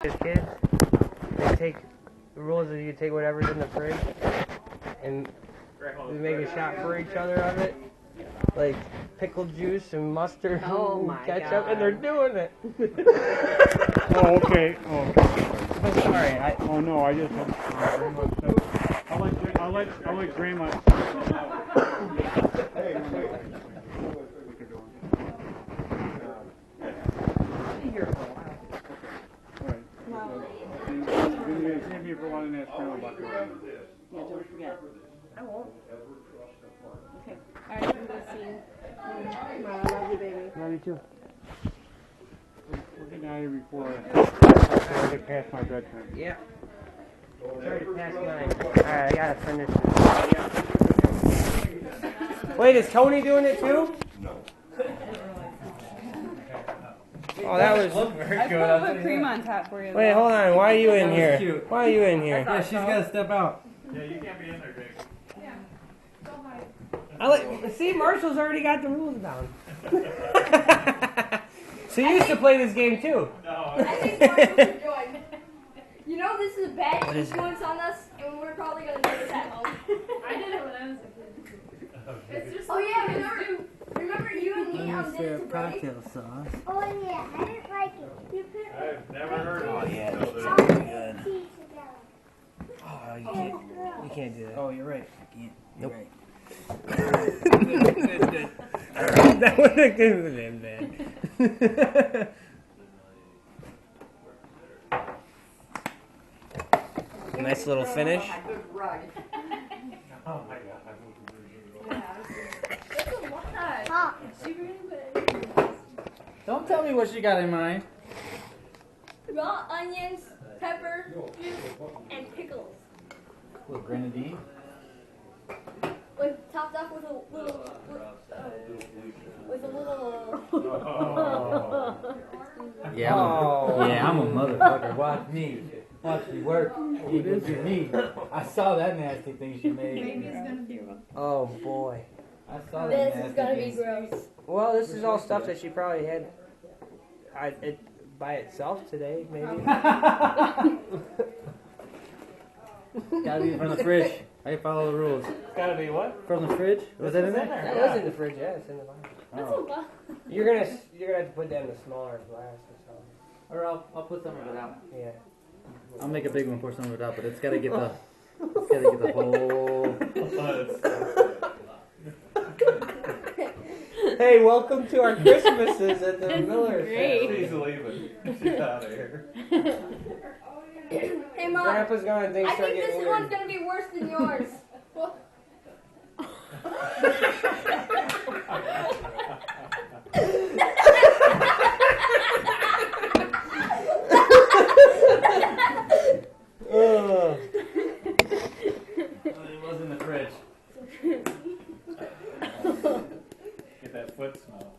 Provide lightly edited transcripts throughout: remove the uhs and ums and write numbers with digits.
As kids, they take the rules is you take whatever's in the fridge and we make a shot for each other of it, like pickle juice and mustard and ketchup, and they're doing it. Oh, okay. Oh, okay. I'm sorry. Oh no, I just had grandma stuff. I like grandma. Hey, wait. Thank you for wanting to ask grandma about your wedding. Yeah, don't forget. I won't. Okay. Alright, I'm gonna sing. I love you, baby. Love you too. We're getting out of here before I get past my bedtime. Yeah. Sorry to pass mine. Alright, I gotta finish this. Wait, is Tony doing it too? No. Oh, that was. I put a whipped cream on top for you. Wait, hold on. Why are you in here? Why are you in here? Yeah, she's got to step out. Yeah, you can't be in there, Jake. See, Marshall's already got the rules down. So you used to play this game too. I think Marshall should join. You know this is a bad influence on us, and we're probably going to do this at home. I did it when I was a kid. It's just remember you and me on this Cocktail sauce. Oh yeah, I didn't like it. You put I've never heard of it. Oh yeah, all that's the very good. cheese together. Oh, you can't do that. Oh, you're right. I can't. You're Nope. right. Good. That would have been bad. Nice little finish. Oh my god. Hot. Don't tell me what she got in mind. raw onions, pepper, juice, and pickles. Little grenadine. Topped off with a little, Yeah, I'm a motherfucker. Watch me. Watch me work. Equals to me. I saw that nasty thing she made. Baby's gonna be rough. Oh boy. I saw that This nasty is gonna be thing. gross. Well, this is all stuff that she probably had by itself today, maybe. Gotta be from the fridge. I follow the rules. Gotta be what? From the fridge? Was that in there? That was in the fridge, yeah, it's in the box. That's Oh. a lot. You're gonna have to put that in a smaller glass or something. Or I'll put some of it out. Yeah. I'll make a big one, pour some of it out, but it's gotta get the whole. Hey, welcome to our Christmases at the Miller. She's leaving. She's out of here. Hey Mom, Grandpa's gonna think I start think getting this one's weird. gonna be worse than yours. It was in the fridge. Get that foot smell.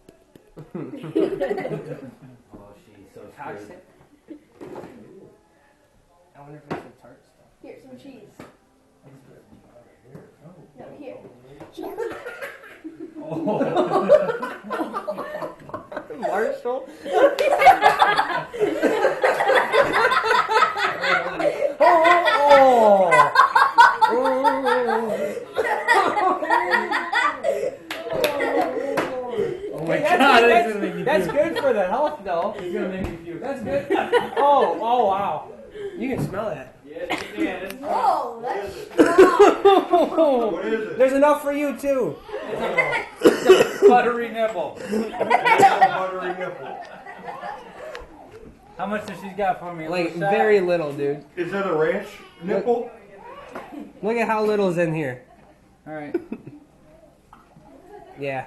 Oh, she's so Toxic. I wonder if it's some tart stuff. Here, some cheese. No, here. Marshall? Oh my god, That's good for the health, though. It's gonna make me puke. That's good. Oh, wow. You can smell that. Yes, you can. Whoa, that's strong. What is it? There's enough for you, too. It's a buttery nipple. Buttery nipple. How much does she got for me? A Like, little shot? very little, dude. Is that a ranch nipple? Look at how little's in here. Alright. Yeah.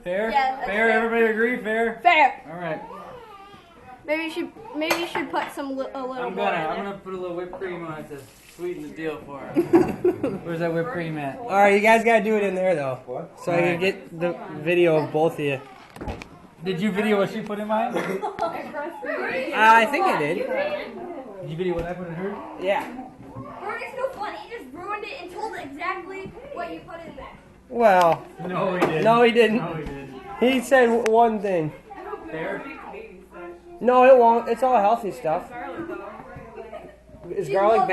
Fair? Yeah, that's fair? fair. Everybody agree? Fair? Fair. Alright. Maybe you should put some a little I'm more in gonna put a little whipped cream on it to sweeten the deal for her. Where's that whipped cream at? All right, you guys gotta do it in there though, What? so I can get the video of both of you. Did you video what she put in mine? I think I did. Did you video what I put in hers? Yeah. Bernie's no fun. He just ruined it and told exactly what you put in there. Well, No, he didn't. no, he didn't. No, he didn't. He said one thing. Fair? No, it won't. It's all healthy stuff. Garlic though. Is She garlic loves